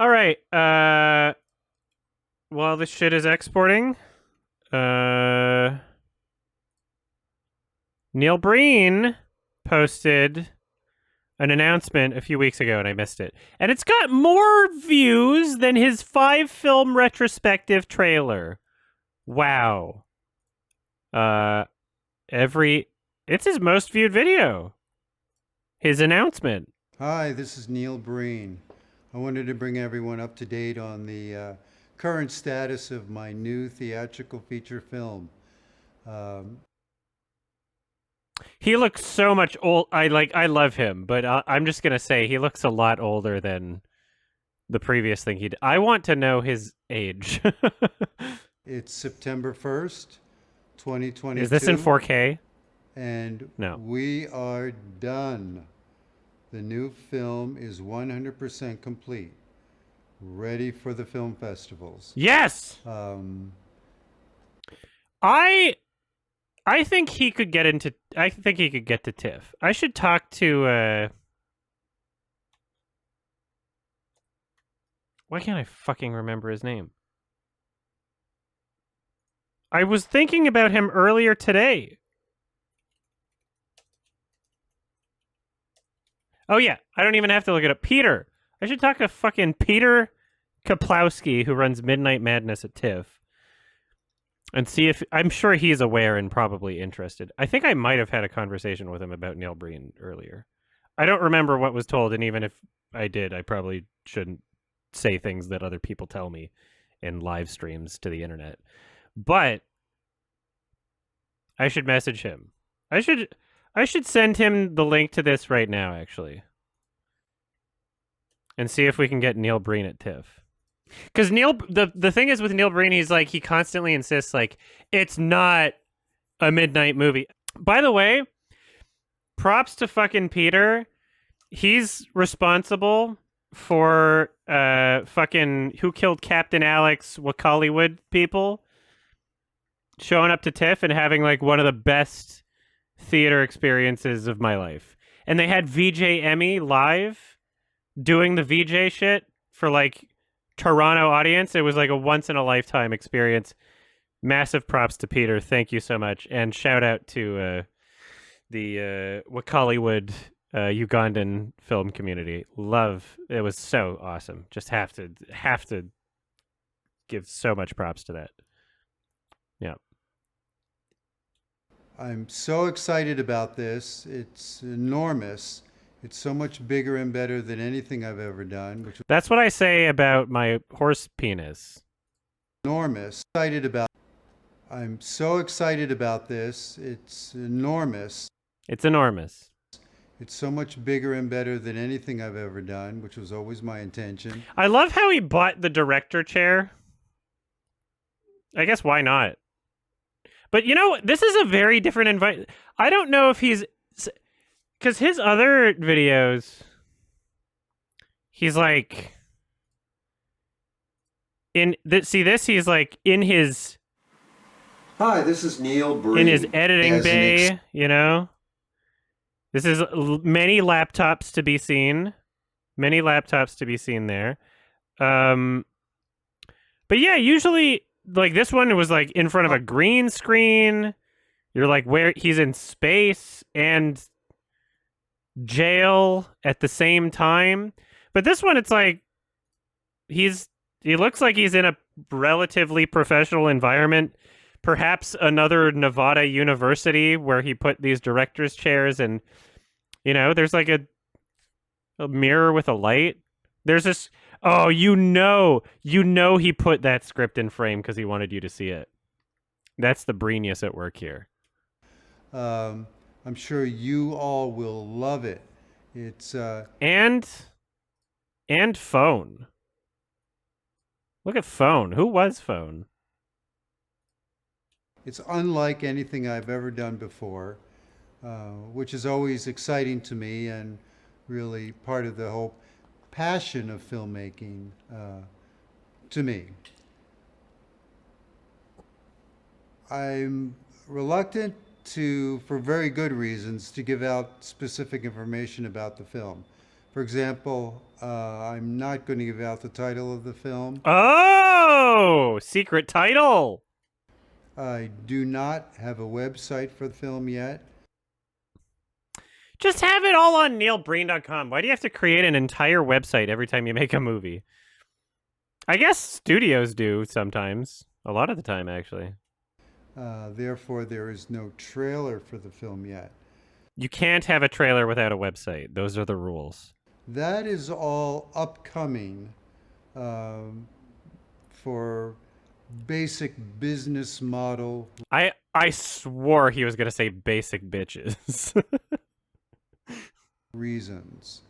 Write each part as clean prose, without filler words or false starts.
All right. While this shit is exporting, uh, Neil Breen posted an announcement a few weeks ago, and I missed it. And it's got more views than his 5-film retrospective trailer. Wow. Uh, it's his most viewed video. His announcement. Hi, this is Neil Breen. I wanted to bring everyone up to date on the current status of my new theatrical feature film. Um, He looks so much old. I love him, but I'm just gonna say he looks a lot older than the previous thing he did. I want to know his age. it's September 1st, Is this in 2022, 4K? and No. we are done. The new film is 100% complete, ready for the film festivals. Yes. Um, I I think he could get into. I think he could get to TIFF. I should talk to. Why can't I fucking remember his name? I was thinking about him earlier today. Oh yeah, I don't even have to look it up. Peter. I should talk to fucking Peter Kaplowski, who runs Midnight Madness at TIFF, and see if I'm sure he's aware and probably interested. I think I might have had a conversation with him about Neil Breen earlier. I don't remember what was told, and even if I did, I probably shouldn't say things that other people tell me in live streams to the internet. But I should message him. I should send him the link to this right now, actually, and see if we can get Neil Breen at TIFF. Because the thing is with Neil Breen, he's like he constantly insists like it's not a midnight movie. By the way, props to fucking Peter. He's responsible for fucking Who Killed Captain Alex Wakaliwood people showing up to TIFF and having like one of the best theater experiences of my life. And they had VJ Emmy live doing the VJ shit for like Toronto audience. It was like a once in a lifetime experience. Massive props to Peter. Thank you so much. And shout out to the Wakaliwood Ugandan film community. Love. It was so awesome. Just have to give so much props to that. Yeah. I'm so excited about this. It's enormous. It's so much bigger and better than anything I've ever done, which was That's what I say about my horse penis. enormous. Excited about I'm so excited about this. It's enormous. It's enormous. It's so much bigger and better than anything I've ever done, which was always my intention. I love how he bought the director chair. I guess why not? But you know, this is a very different environment. I don't know if he's because his other videos, he's like see this. He's like in his Hi, this is Neil Breen. in his editing bay. You know, this is many laptops to be seen. Many laptops to be seen there. But yeah, usually like this one was like in front of a green screen. You're like where he's in space and jail at the same time. But this one, it's like he looks like he's in a relatively professional environment. Perhaps another Nevada university where he put these director's chairs, and you know, there's like a mirror with a light. There's this. Oh, you know, he put that script in frame because he wanted you to see it. That's the Breenius at work here. I'm sure you all will love it. It's And Phone. Look at Phone. Who was Phone? it's unlike anything I've ever done before, which is always exciting to me and really part of the whole passion of filmmaking to me. I'm reluctant to, for very good reasons, to give out specific information about the film. For example, I'm not going to give out the title of the film. Oh, secret title. I do not have a website for the film yet. Just have it all on neilbreen.com. Why do you have to create an entire website every time you make a movie? I guess studios do sometimes. A lot of the time, actually. Therefore, there is no trailer for the film yet. You can't have a trailer without a website. Those are the rules. That is all upcoming um, for basic business model I swore he was going to say basic bitches. reasons.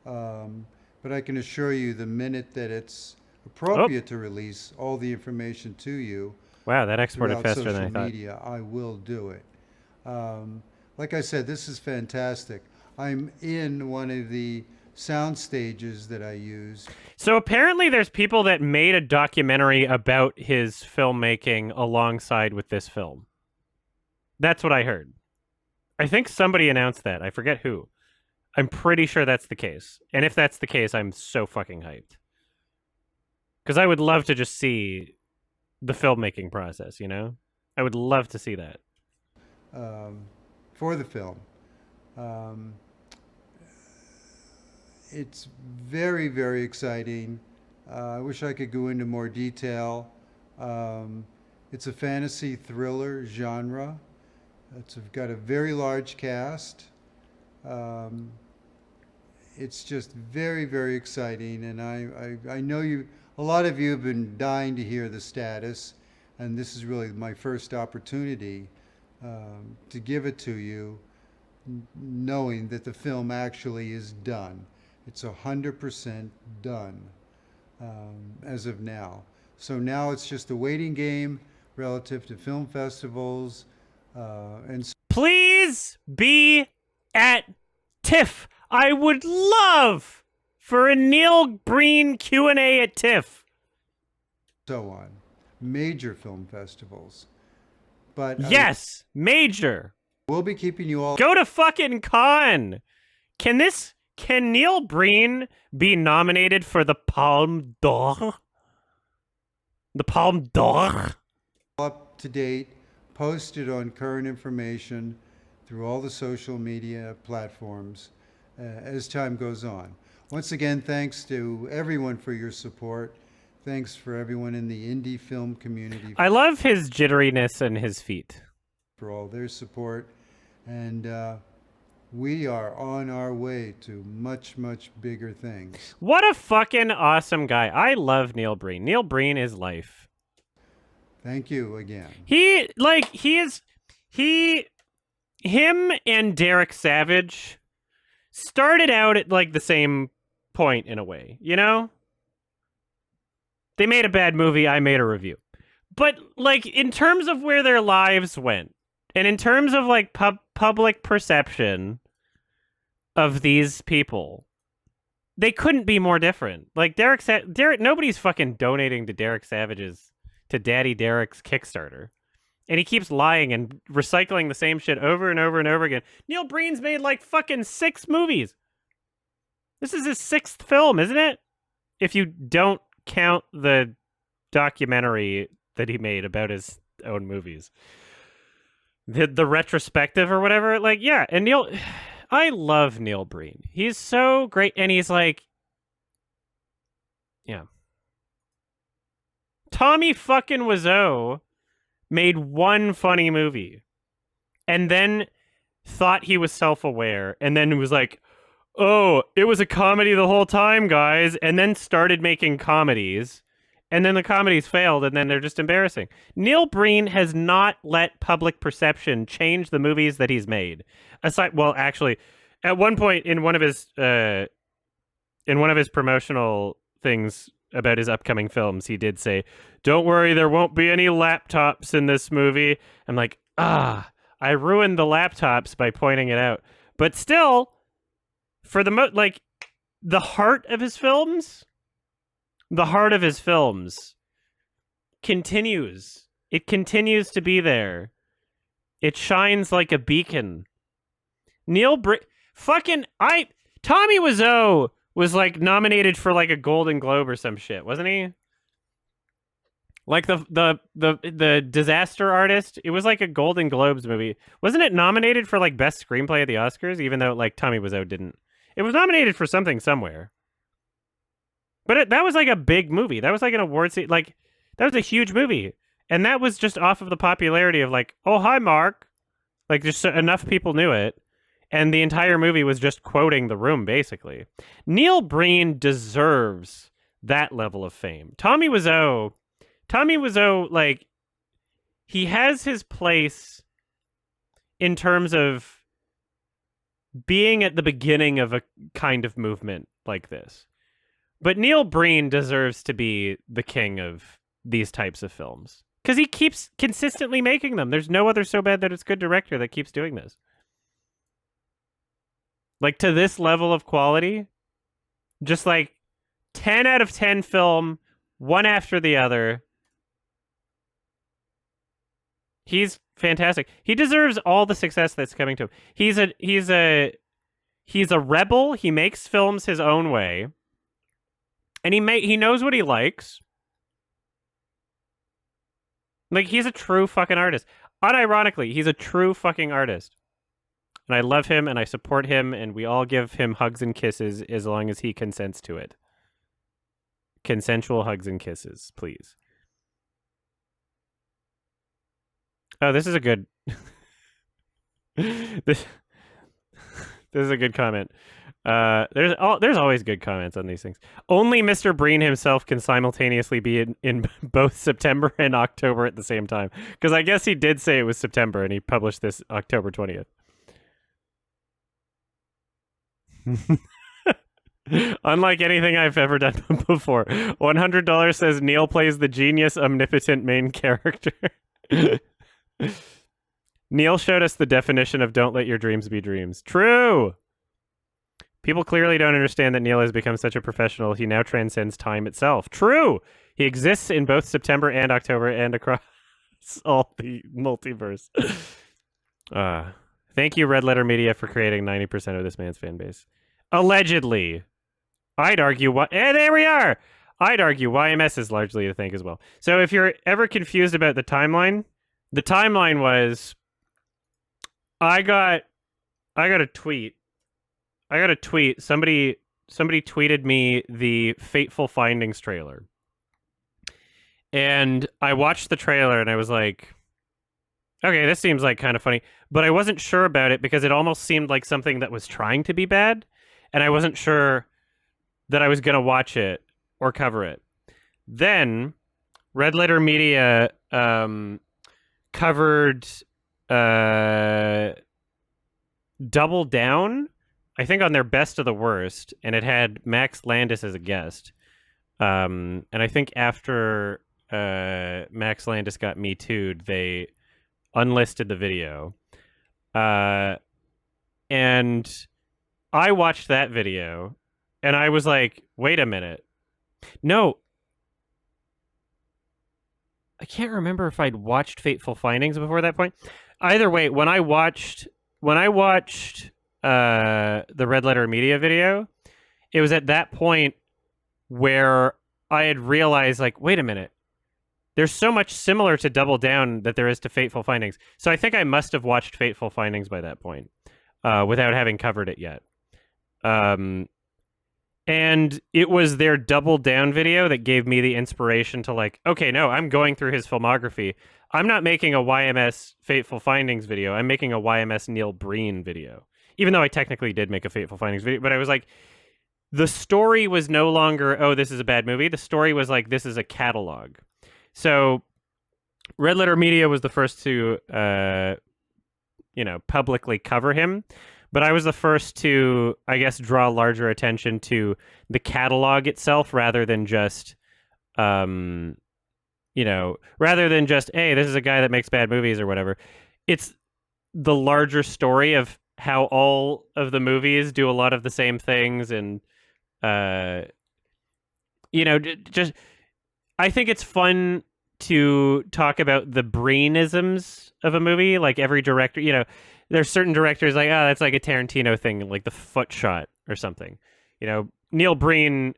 But I can assure you, the minute that it's Oh, appropriate to release all the information to you wow, that exported throughout faster than I social thought. media, I will do it. Like I said, this is fantastic. I'm in one of the sound stages that I use. So apparently there's people that made a documentary about his filmmaking alongside with this film. That's what I heard. I think somebody announced that. I forget who. I'm pretty sure that's the case. And if that's the case, I'm so fucking hyped. Because I would love to just see the filmmaking process, you know? I would love to see that. um, for the film. Um, it's very, very exciting. I wish I could go into more detail. Um, it's a fantasy thriller genre. It's got a very large cast. Um, it's just very, very exciting, and I know you. A lot of you have been dying to hear the status, and this is really my first opportunity to give it to you, knowing that the film actually is done. It's 100% done as of now. So now it's just a waiting game relative to film festivals and Please be at TIFF. I would love for a Neil Breen Q&A at TIFF. so on. Major film festivals. But Yes, major. we'll be keeping you all. Go to fucking con. Can Neil Breen be nominated for the Palme d'Or? The Palme d'Or? Up to date, posted on current information through all the social media platforms as time goes on. Once again, thanks to everyone for your support. Thanks for everyone in the indie film community I love his jitteriness and his feet. for all their support. And we are on our way to much, much bigger things. What a fucking awesome guy. I love Neil Breen. Neil Breen is life. Thank you again. Him and Derek Savage started out at like the same point in a way, you know? They made a bad movie, I made a review. But like in terms of where their lives went, and in terms of like public perception of these people, they couldn't be more different. Like Derek, nobody's fucking donating to Daddy Derek's Kickstarter. And he keeps lying and recycling the same shit over and over and over again. Neil Breen's made like fucking 6 movies. This is his 6th film, isn't it? If you don't count the documentary that he made about his own movies. The retrospective or whatever. Like, yeah. And I love Neil Breen. He's so great. And he's like, yeah. Tommy fucking Wiseau made one funny movie and then thought he was self-aware and then was like, oh, it was a comedy the whole time, guys, and then started making comedies, and then the comedies failed, and then they're just embarrassing. Neil Breen has not let public perception change the movies that he's made. Actually, at one point in one of his promotional things about his upcoming films, he did say, don't worry, there won't be any laptops in this movie. I'm like, I ruined the laptops by pointing it out. But still, for the the heart of his films continues. It continues to be there. It shines like a beacon. Tommy Wiseau was like nominated for like a Golden Globe or some shit, wasn't he? Like the Disaster Artist, it was like a Golden Globes movie. Wasn't it nominated for like best screenplay at the Oscars? Even though like Tommy Wiseau didn't. It was nominated for something somewhere. But that was like a big movie. That was like an award like that was a huge movie, and that was just off of the popularity of like, oh hi Mark, like just enough people knew it, and the entire movie was just quoting The Room basically. Neil Breen deserves that level of fame. Tommy Wiseau, like, he has his place in terms of being at the beginning of a kind of movement like this. But Neil Breen deserves to be the king of these types of films because he keeps consistently making them. There's no other so bad that it's good director that keeps doing this. Like, to this level of quality, just like 10 out of 10 film, one after the other. He's fantastic. He deserves all the success that's coming to him. He's a rebel. He makes films his own way. And he knows what he likes. Like, he's a true fucking artist. Unironically, he's a true fucking artist. And I love him and I support him and we all give him hugs and kisses as long as he consents to it. Consensual hugs and kisses, please. Oh, this is a good this is a good comment. There's always good comments on these things. Only Mr. Breen himself can simultaneously be in both September and October at the same time. Because I guess he did say it was September and he published this October 20th. Unlike anything I've ever done before. $100 says Neil plays the genius, omnipotent main character. Neil showed us the definition of don't let your dreams be dreams. True! People clearly don't understand that Neil has become such a professional, he now transcends time itself. True! He exists in both September and October and across all the multiverse. Thank you, Red Letter Media, for creating 90% of this man's fan base. Allegedly. I'd argue there we are! I'd argue YMS is largely to thank as well. So if you're ever confused about the timeline was I got a tweet. Somebody tweeted me the Fateful Findings trailer. And I watched the trailer and I was like, okay, this seems like kind of funny. But I wasn't sure about it because it almost seemed like something that was trying to be bad. And I wasn't sure that I was going to watch it or cover it. Then Red Letter Media covered Double Down, I think on their Best of the Worst, and it had Max Landis as a guest. And I think after Max Landis got Me Too'd, they unlisted the video. And I watched that video, and I was like, wait a minute. No. I can't remember if I'd watched Fateful Findings before that point. Either way, when I watched the Red Letter Media video, it was at that point where I had realized, like, wait a minute. There's so much similar to Double Down that there is to Fateful Findings. So I think I must have watched Fateful Findings by that point, without having covered it yet. And it was their Double Down video that gave me the inspiration to like, okay, no, I'm going through his filmography. I'm not making a YMS Fateful Findings video. I'm making a YMS Neil Breen video. Even though I technically did make a Fateful Findings video, but I was like, the story was no longer, oh, this is a bad movie. The story was like, this is a catalog. So Red Letter Media was the first to, publicly cover him. But I was the first to, I guess, draw larger attention to the catalog itself rather than just, rather than just, hey, this is a guy that makes bad movies or whatever. It's the larger story of how all of the movies do a lot of the same things. And, just, I think it's fun to talk about the Breenisms of a movie. Like every director, there's certain directors like, oh, that's like a Tarantino thing, like the foot shot or something. You know, Neil Breen,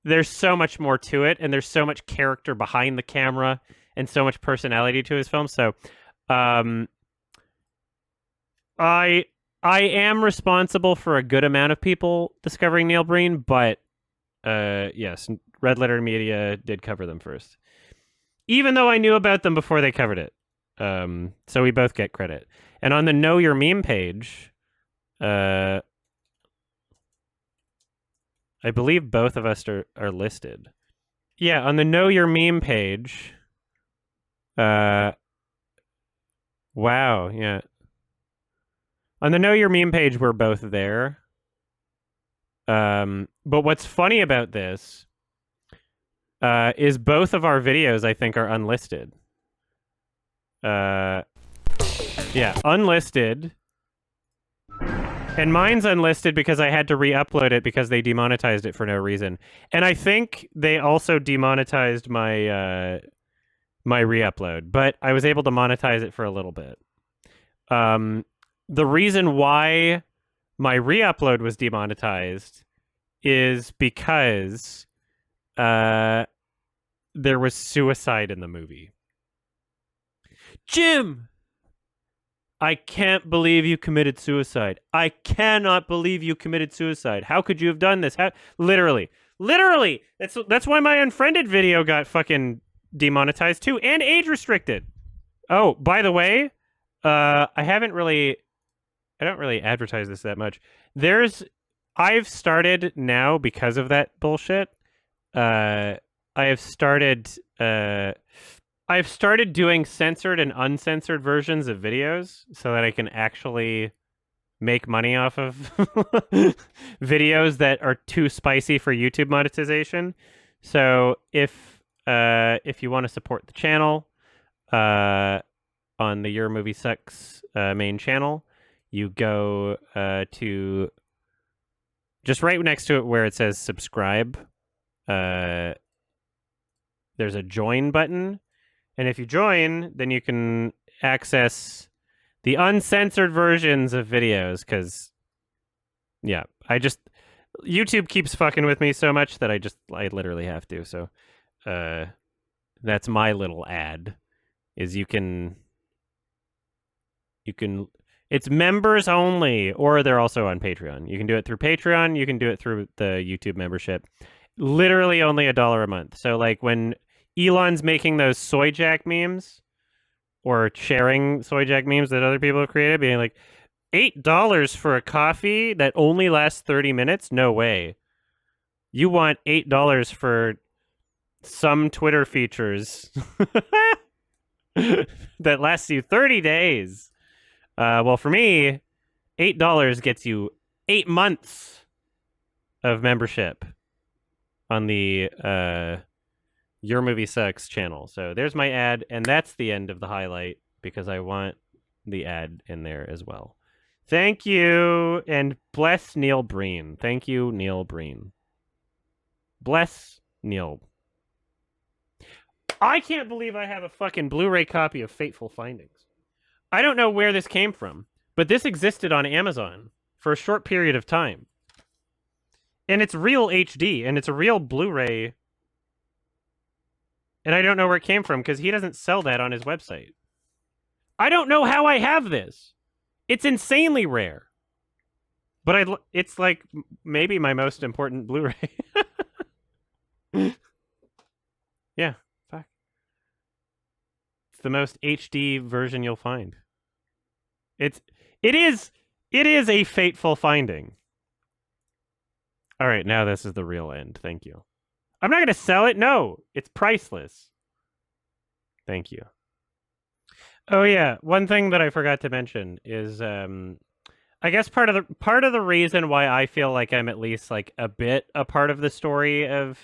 there's so much more to it, and there's so much character behind the camera and so much personality to his films. So, um, I I am responsible for a good amount of people discovering Neil Breen, but yes, Red Letter Media did cover them first, even though I knew about them before they covered it. So we both get credit. And on the Know Your Meme page, I believe both of us are listed. Yeah, on the Know Your Meme page. Wow, yeah. On the Know Your Meme page, we're both there. But what's funny about this is both of our videos, I think, are unlisted. Yeah, unlisted. And mine's unlisted because I had to re-upload it because they demonetized it for no reason. And I think they also demonetized my my re-upload, but I was able to monetize it for a little bit. The reason why my re-upload was demonetized is because there was suicide in the movie. Jim! I can't believe you committed suicide. I cannot believe you committed suicide. How could you have done this? Literally. That's why my unfriended video got fucking demonetized too, and age restricted. Oh, by the way, I don't really advertise this that much. I've started now because of that bullshit. I have started I've started doing censored and uncensored versions of videos so that I can actually make money off of videos that are too spicy for YouTube monetization. So if you want to support the channel on the Your Movie Sucks main channel, you go to just right next to it where it says subscribe. There's a join button. And if you join, then you can access the uncensored versions of videos because, yeah, YouTube keeps fucking with me so much that I literally have to. So that's my little ad is you can, it's members only, or they're also on Patreon. You can do it through Patreon. You can do it through the YouTube membership. Literally only $1 a month. So like when Elon's making those soy jack memes or sharing soy jack memes that other people have created, being like, $8 for a coffee that only lasts 30 minutes? No way. You want $8 for some Twitter features that lasts you 30 days. Well, for me, $8 gets you 8 months of membership on the Your Movie Sucks channel. So there's my ad, and that's the end of the highlight because I want the ad in there as well. Thank you, and bless Neil Breen. Thank you, Neil Breen. Bless Neil. I can't believe I have a fucking Blu-ray copy of Fateful Findings. I don't know where this came from, but this existed on Amazon for a short period of time. And it's real HD, and it's a real Blu-ray. And I don't know where it came from because he doesn't sell that on his website. I don't know how I have this. It's insanely rare. But it's like maybe my most important Blu-ray. Yeah, fuck. It's the most HD version you'll find. It is a fateful finding. All right, now this is the real end. Thank you. I'm not going to sell it. No, it's priceless. Thank you. Oh yeah, one thing that I forgot to mention is I guess part of the reason why I feel like I'm at least like a bit a part of the story of,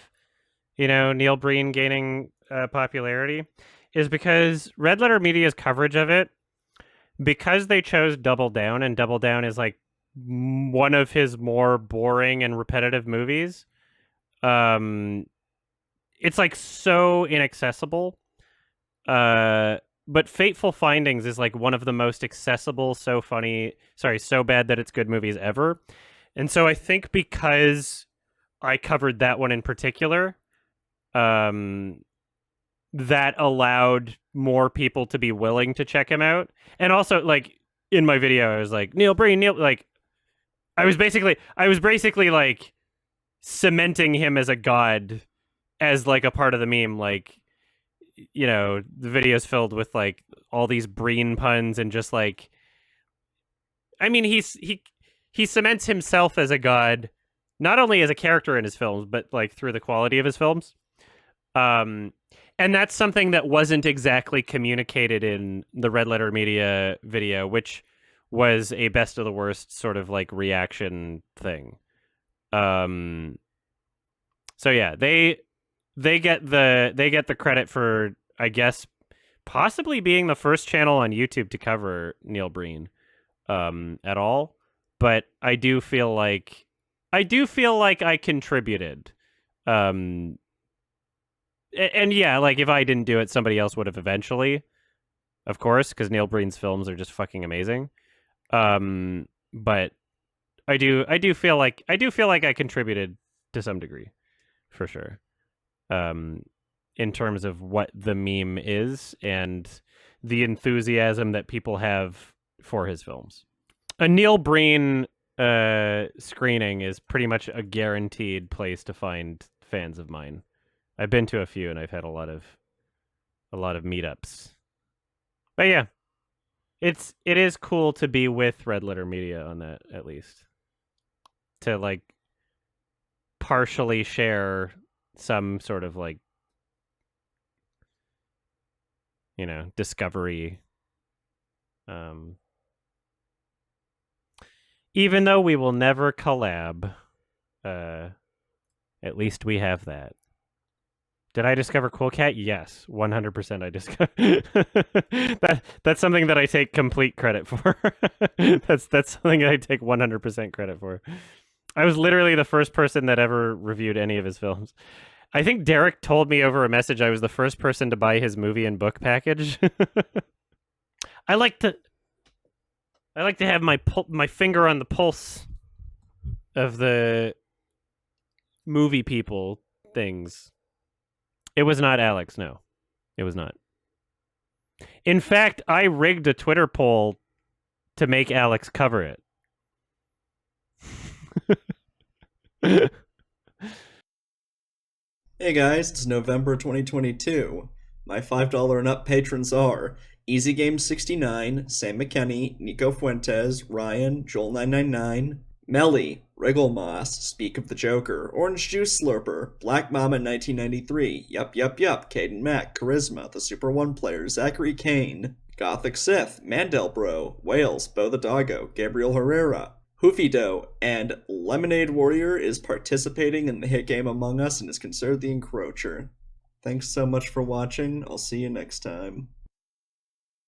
you know, Neil Breen gaining popularity is because Red Letter Media's coverage of it, because they chose Double Down, and Double Down is like one of his more boring and repetitive movies. It's like so inaccessible. But Fateful Findings is like one of the most accessible, so funny, so bad that it's good movies ever. And so I think because I covered that one in particular, um, that allowed more people to be willing to check him out. And also, like, in my video, I was like, Neil Breen, like, I was basically like cementing him as a god, as like a part of the meme. Like, the video's filled with like all these Breen puns and just like, I mean, he cements himself as a god, not only as a character in his films, but like through the quality of his films. Um, and that's something that wasn't exactly communicated in the Red Letter Media video, which was a best of the worst sort of like reaction thing. Um, so yeah, they get the credit for, I guess, possibly being the first channel on YouTube to cover Neil Breen at all. But I do feel like I contributed. And yeah, like if I didn't do it, somebody else would have eventually, of course, because Neil Breen's films are just fucking amazing. But I do feel like I contributed to some degree, for sure. In terms of what the meme is and the enthusiasm that people have for his films. A Neil Breen screening is pretty much a guaranteed place to find fans of mine. I've been to a few and I've had a lot of meetups. But yeah, it is cool to be with Red Letter Media on that, at least. To like partially share some sort of like, discovery. Even though we will never collab, at least we have that. Did I discover Cool Cat? Yes, 100% I discovered. That's something that I take complete credit for. That's something I take 100% credit for. I was literally the first person that ever reviewed any of his films. I think Derek told me over a message I was the first person to buy his movie and book package. I like to have my finger on the pulse of the movie people things. It was not Alex, no. It was not. In fact, I rigged a Twitter poll to make Alex cover it. Hey guys, it's November 2022. My $5 and up patrons are Easy Game 69, Sam McKenney, Nico Fuentes, Ryan, Joel999, Melly, Wrigglemoss, Speak of the Joker, Orange Juice Slurper, Black Mama 1993, Yup Yup Yup, Caden Mack, Charisma, The Super One Player, Zachary Kane, Gothic Sith, Mandelbro, Wales, Bo the Doggo, Gabriel Herrera, Hoofy Dough, and Lemonade Warrior is participating in the hit game Among Us and is considered the encroacher. Thanks so much for watching. I'll see you next time.